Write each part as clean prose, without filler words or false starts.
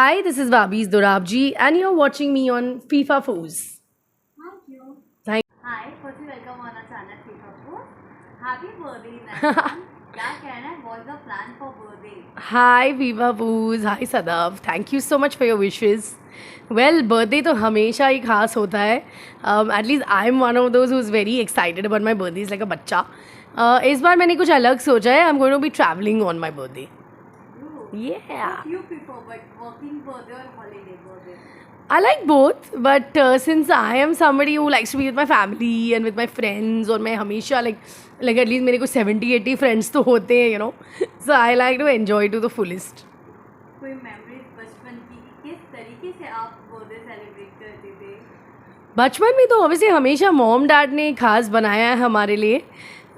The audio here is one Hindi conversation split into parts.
Hi, this is Babis Dorabji, and you're watching me on FIFA Foos. Thank you. Thank Hi, first welcome on our channel FIFA Food. Happy birthday in advance. क्या कहना है? What's the plan for birthday? Hi, FIFA Foos. Hi, Sadav. Thank you so much for your wishes. Well, birthday तो हमेशा ही खास होता है. At least I'm one of those who's very excited about my birthday. It's like a बच्चा. इस बार मैंने कुछ अलग सोचा है. I'm going to be traveling on my birthday. Yeah. What you prefer, but working birthday or holiday birthday? I like both, but since I am somebody who likes to be with my family and with my friends, और मैं हमेशा like at least मेरे को 70-80 friends तो होते हैं, you know, so I like to enjoy to the fullest. कोई memories बचपन की कि किस तरीके से आप birthday celebrate करते थे? बचपन में तो ऑब्वियसली हमेशा मॉम डैड ने खास बनाया है हमारे लिए.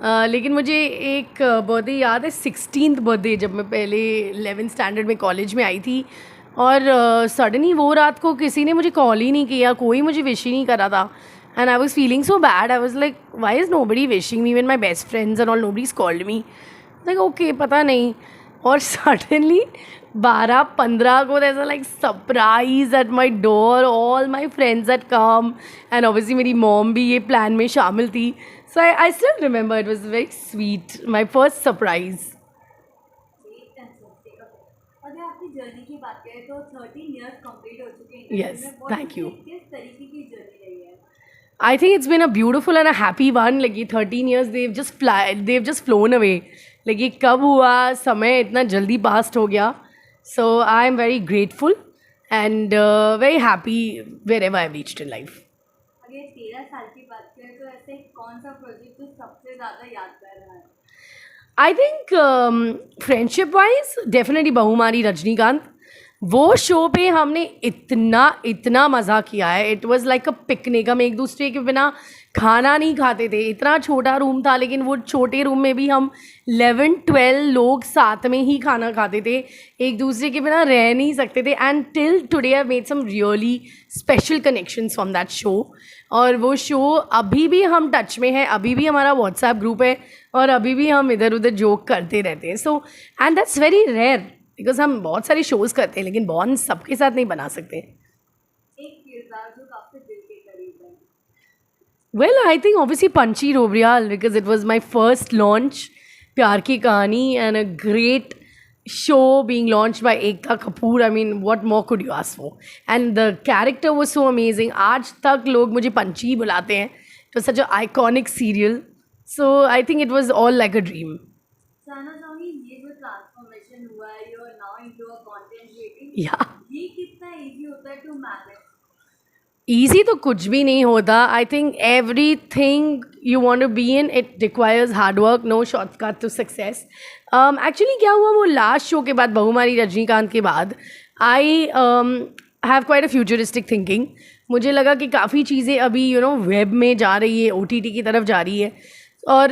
लेकिन मुझे एक बर्थडे याद है, 16th बर्थडे, जब मैं पहले 11th स्टैंडर्ड में कॉलेज में आई थी. और सडनली वो रात को किसी ने मुझे कॉल ही नहीं किया, कोई मुझे विश ही नहीं करा था. And I was feeling so bad. I was like, why is nobody wishing me when my best friends and all, nobody is called me. Like okay, पता नहीं. और सडनली 12-15 को ऐसा like surprise at my door, all my friends at come, and obviously मेरी मॉम भी ये प्लान में शामिल थी. So I still remember, it was very sweet, my first surprise. अगर आपकी जर्नी की बात करें तो 13 years कंप्लीट हो चुके हैं. Yes, thank you. किस तरीके की जर्नी रही है? I think it's been a beautiful and a happy one. Like ये 13 years they've just flown away. Like ये कब हुआ, समय इतना जल्दी पास्ट हो गया. So I am very grateful and very happy wherever I've reached in life. अगर 13 साल की बात करें तो ऐसे कौन सा प्रोजेक्ट जो सबसे ज़्यादा यादगार रहा है? I think friendship wise definitely बहुमारी Rajinikanth. वो शो पे हमने इतना मज़ा किया है. It was like a picnic. हम एक दूसरे के बिना खाना नहीं खाते थे. इतना छोटा रूम था, लेकिन वो छोटे रूम में भी हम 11-12 लोग साथ में ही खाना खाते थे. एक दूसरे के बिना रह नहीं सकते थे. And till today I made some really special connections from that show. और वो शो अभी भी हम टच में है, अभी भी हमारा व्हाट्सएप ग्रुप है, और अभी भी हम इधर उधर जोक करते रहते हैं. So and that's very rare, because हम बहुत सारे शोज़ करते हैं लेकिन बॉन्ड सबके साथ नहीं बना सकते. एक किरदार जो काफी दिल के करीब है? वेल, आई थिंक ऑब्वियसली पंची रोबरियाल, because it was my first launch, Pyaar Ki Kahani, and a great show being launched by Ekta Kapoor. I mean, what more could you ask for? And the character was so amazing. आज तक लोग मुझे पंची बुलाते हैं. It was such an iconic serial. So I think it was all like a dream. जानना चाहूँगी ये जो ट्रांसफॉर्मेशन हुआ है, you are now into a content creating, Yeah. ये कितना इजी होता है टू मैनेज? ईजी तो कुछ भी नहीं होता. I think everything you want to be in, it requires hard work, no shortcut to success. Actually क्या हुआ, वो लास्ट शो के बाद, बहुमारी रजनीकांत के बाद, I have quite a futuristic thinking. मुझे लगा कि काफ़ी चीज़ें अभी वेब में जा रही है, OTT की तरफ जा रही है. और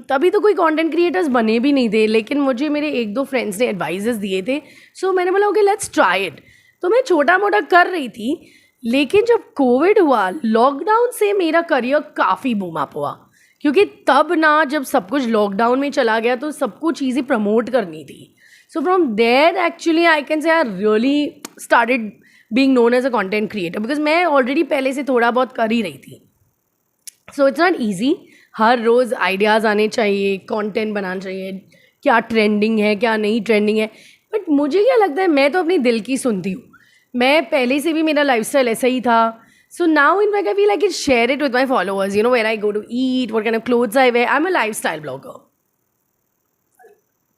तभी तो कोई कंटेंट क्रिएटर्स बने भी नहीं थे, लेकिन मुझे मेरे 1-2 फ्रेंड्स ने एडवाइजेस दिए थे. सो मैंने बोला ओके, लेट्स ट्राई इट. तो मैं छोटा मोटा कर रही थी, लेकिन जब कोविड हुआ, लॉकडाउन से मेरा करियर काफ़ी बूम अप हुआ. क्योंकि तब ना, जब सब कुछ लॉकडाउन में चला गया, तो सबको चीज़ें प्रमोट करनी थी. So from there actually I can say I really started being known as a content creator, because मैं ऑलरेडी पहले से थोड़ा बहुत कर ही रही थी. So it's not easy. हर रोज़ आइडियाज़ आने चाहिए, कंटेंट बनाना चाहिए, क्या ट्रेंडिंग है, क्या नहीं ट्रेंडिंग है. बट मुझे क्या लगता है, मैं तो अपनी दिल की सुनती हूँ. मैं पहले से भी, मेरा लाइफस्टाइल ऐसा ही था. So now in fact I feel like it share it with my followers, where I go to eat, what kind of clothes I wear. I am a lifestyle blogger.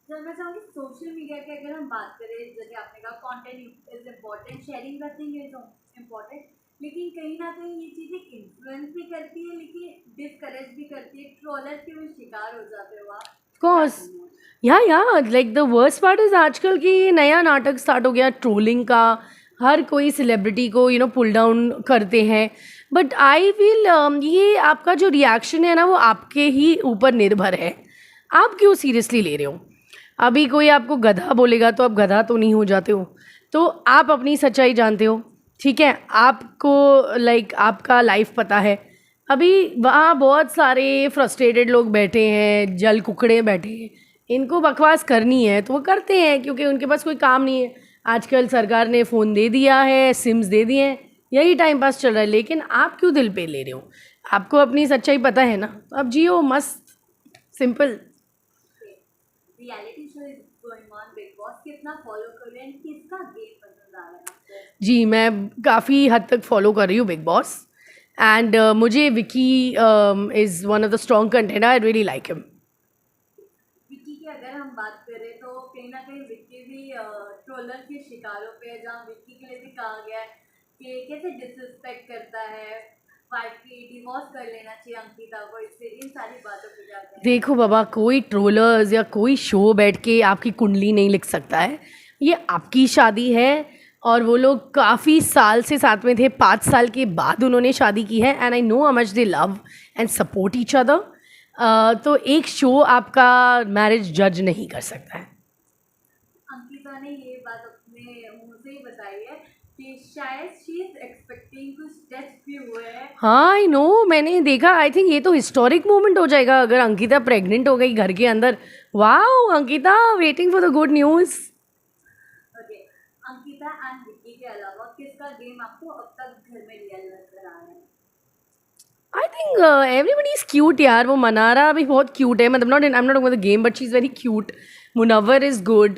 जानना चाहूँगी सोशल मीडिया की अगर हम बात करें, जैसे आपने कहा content is important, sharing the thing is important, लेकिन कहीं ना कहीं ये चीज़ें इन्फ्लुएंस भी करती है, लेकिन डिस्करेज भी करती है. ट्रोलर के भी शिकार हो जाते हो आप? कोर्स, या like the worst part is आजकल की ये नया नाटक स्टार्ट हो गया ट्रोलिंग का. हर कोई सेलिब्रिटी को पुल डाउन करते हैं. बट आई फील ये आपका जो रिएक्शन है ना, वो आपके ही ऊपर निर्भर है. आप क्यों सीरियसली ले रहे हो. अभी कोई आपको गधा बोलेगा तो आप गधा तो नहीं हो जाते हो. तो आप अपनी सच्चाई जानते हो, ठीक है, आपको आपका लाइफ पता है. अभी वहाँ बहुत सारे फ्रस्ट्रेटेड लोग बैठे हैं, जल कुकड़े बैठे हैं. इनको बकवास करनी है तो वो करते हैं, क्योंकि उनके पास कोई काम नहीं है. आजकल सरकार ने फ़ोन दे दिया है, सिम्स दे दिए हैं, यही टाइम पास चल रहा है। लेकिन आप क्यों दिल पे ले रहे हो? आपको अपनी सच्चाई पता है ना, तो आप जियो मस्त, simple. Reality show is going on big boss, कितना फॉलो कर रहे हैं, किसका गेम पसंद आ रहा है आपको? जी, मैं काफ़ी हद तक फॉलो कर रही हूँ बिग बॉस, एंड मुझे Vicky is one of the strong contender, I really like him. Vicky की अगर हम बात करें तो कहीं ना कहीं विक्की भी ट्रोलर के शिकारों पे है, जहाँ विक्की के लिए भी कहा गया है कि कैसे डिसरिस्पेक्ट करता है, वाइफ की डिवोर्स कर लेना चाहिए अंकिता को, इससे इन सारी बातों पे जाते हैं। देखो बाबा, कोई ट्रोलर्स या कोई शो बैठ के आपकी कुंडली नहीं लिख सकता है। ये आपकी शादी है, और वो लोग काफ़ी साल से साथ में थे, 5 साल के बाद उन्होंने शादी की है, and I know how much they love and support each other. तो एक शो आपका मैरिज जज नहीं कर सकता है। अंकिता ने ये बात अपने मुंह से ही बताई है कि शायद शी इज एक्सपेक्टिंग कुछ टेस्ट भी हुए हैं। हाँ, आई नो, मैंने देखा। आई थिंक ये तो हिस्टोरिक मोमेंट हो जाएगा अगर अंकिता प्रेग्नेंट हो गई घर के अंदर। Wow Ankita, waiting for the good news. Okay, Ankita and Vicky के अलावा किसका गेम आपको अब तक घर में रियल नजर आ रहा है? I think everybody is cute यार। वो मनारा भी बहुत क्यूट है, मतलब not in, I am not talking about the game, but she is very cute. Munawar is good,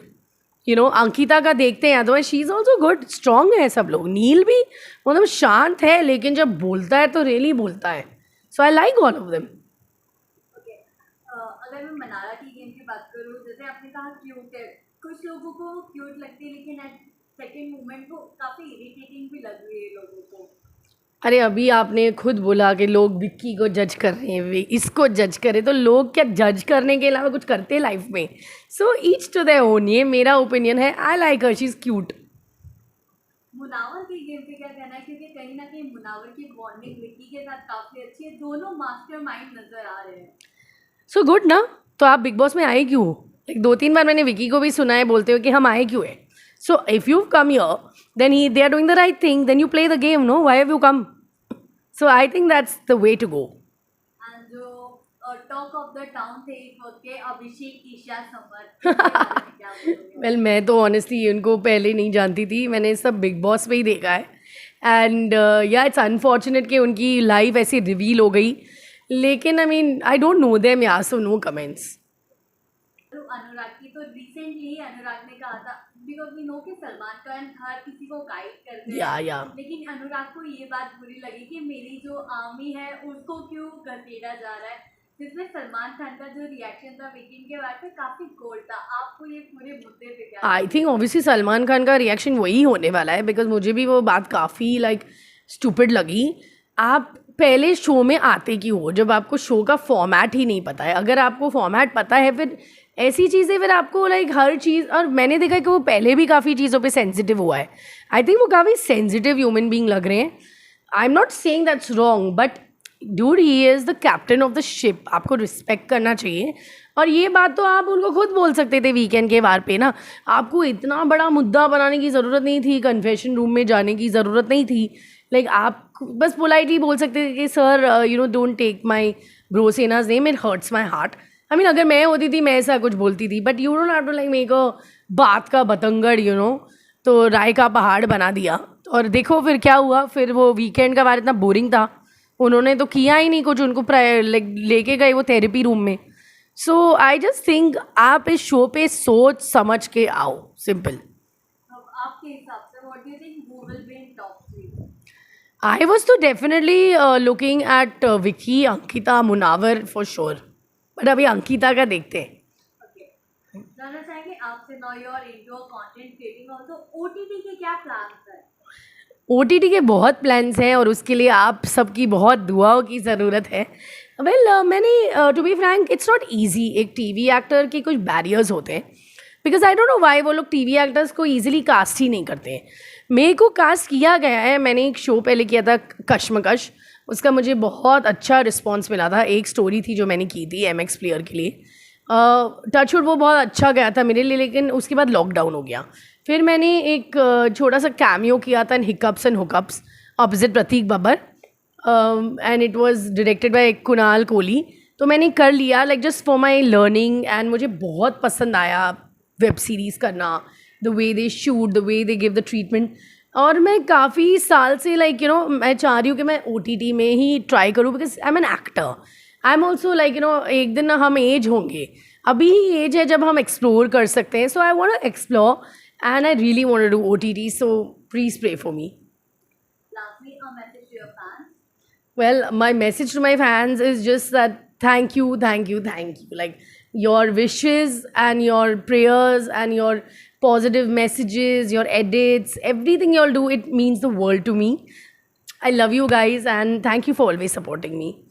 you know. Ankita का देखते हैं, otherwise she is also good, strong है सब लोग। नील भी मतलब शांत है, लेकिन जब बोलता है तो रियली बोलता है। So I like all of them. Okay, अगर मैं मनारा की गेम की बात करूँ, जैसे आपने कहा क्यूट है, कुछ लोगों को क्यूट लगती है लेकिन एट सेकेंड मोमेंट वो काफ़ी इरिटेटिंग भी लग रही है लोगों को। अरे अभी आपने खुद बोला कि लोग विक्की को जज कर रहे हैं, वे इसको जज करें, तो लोग क्या जज करने के अलावा कुछ करते हैं लाइफ में? So each to their own, ये मेरा ओपिनियन है। I like her, she is cute. Munawar के गेम पे क्या कहना है, क्योंकि कहीं ना कहीं मुनावर की बॉन्डिंग विक्की के साथ काफ़ी अच्छी है, दोनों मास्टरमाइंड नजर आ रहे हैं। सो गुड ना। तो आप बिग बॉस में आए क्यों? लाइक 2-3 बार मैंने विकी को भी सुना है बोलते हुए कि हम आए क्यों है। So if you come here, then he they are doing the right thing, then you play the game, no? Why have you come? So I think that's the way to go. And जो टॉक ऑफ द टाउन थे इस वक्त के, अभिषेक, ईशा, समर, इनके बारे में क्या बोलोगे? वेल मैं तो ऑनेस्टली उनको पहले नहीं जानती थी, मैंने सब बिग बॉस पे ही देखा है। एंड या इट्स अनफॉर्चुनेट कि उनकी लाइफ ऐसी रिवील हो गई, लेकिन I mean I don't know them यार, सो नो कमेंट्स। तो अनुराग की तो रिसेंटली अनुराग ने कहा था, बिकॉज वी नो कि सलमान खान हर किसी को गाइड करते हैं, या लेकिन अनुराग को ये बात बुरी लगी कि मेरी जो आर्मी है उसको क्यों घसीटा जा रहा है, जिसमें सलमान खान का जो रिएक्शन था वीकेंड के बाद से काफी कोल्ड था। आपको ये पूरे मुद्दे पे क्या? आई थिंक ऑब्वियसली सलमान खान का रिएक्शन वही होने वाला है, बिकॉज मुझे भी वो बात काफ़ी लाइक स्टूपिड लगी। आप पहले शो में आते क्यों हो जब आपको शो का फॉर्मेट ही नहीं पता है? अगर आपको फॉर्मेट पता है, फिर ऐसी चीज़ें, फिर आपको लाइक हर चीज़। और मैंने देखा कि वो पहले भी काफ़ी चीज़ों पे सेंसिटिव हुआ है। आई थिंक वो काफ़ी सेंसिटिव ह्यूमन बीइंग लग रहे हैं। आई am not saying that's wrong, but dude he is the captain of the ship, आपको रिस्पेक्ट करना चाहिए। और ये बात तो आप उनको खुद बोल सकते थे वीकेंड के वार पे ना। आपको इतना बड़ा मुद्दा बनाने की ज़रूरत नहीं थी, कन्फेशन रूम में जाने की ज़रूरत नहीं थी। लाइक आप बस पोलाइटली बोल सकते थे कि sir you know don't take my bro सेनाज name, it hurts my heart. I mean अगर मैं होती थी मैं ऐसा कुछ बोलती थी, but you don't have to like make a बात का बतंगड़, यू नो। तो राय का पहाड़ बना दिया, और देखो फिर क्या हुआ। फिर वो वीकेंड का बार इतना बोरिंग था, उन्होंने तो किया ही नहीं कुछ, उनको लेके गए वो थेरेपी रूम में। सो आई जस्ट थिंक आप इस शो पे सोच समझ के आओ, सिंपल। अब आपके हिसाब से what do you think who will be in top 3? I was तो definitely looking at Vicky, Ankita, Munawar for sure, but अभी अंकिता का देखते हैं। ओके, जानना चाहेंगे आपसे, now you are into content creating also, OTT के क्या प्लान्स हैं? OTT के बहुत प्लान्स हैं, और उसके लिए आप सबकी बहुत दुआओं की ज़रूरत है। वेल मैंने to be frank it's not easy. एक टीवी एक्टर के कुछ बैरियर्स होते हैं, because I don't know why वो लोग टीवी एक्टर्स को ईजिली कास्ट ही नहीं करते हैं। मेरे को कास्ट किया गया है, मैंने एक शो पहले किया था कश्मकश, उसका मुझे बहुत अच्छा रिस्पॉन्स मिला था। एक स्टोरी थी जो मैंने की थी MX प्लेयर के लिए, टचवुड वो बहुत अच्छा गया था मेरे लिए, लेकिन उसके बाद लॉकडाउन हो गया। फिर मैंने एक छोटा सा कैमियो किया था in hiccups and hookups opposite Prateik Babbar, and it was directed by Kunal Kohli. तो मैंने कर लिया like just for my learning, and मुझे बहुत पसंद आया वेब सीरीज़ करना, the way they shoot, the way they give the treatment. और मैं काफ़ी साल से लाइक यू नो मैं चाह रही हूँ कि मैं OTT में ही ट्राई करूँ, because I am an actor. I am also like you know एक दिन हम एज होंगे, अभी ही एज है जब हम एक्सप्लोर कर सकते हैं. So I want to explore and I really want to do OTT. So please pray for me. Lastly, a message to your fans. Well, my message to my fans is just that thank you, thank you, thank you. Like your wishes and your prayers and your positive messages, your edits, everything you all do, it means the world to me. I love you guys and thank you for always supporting me.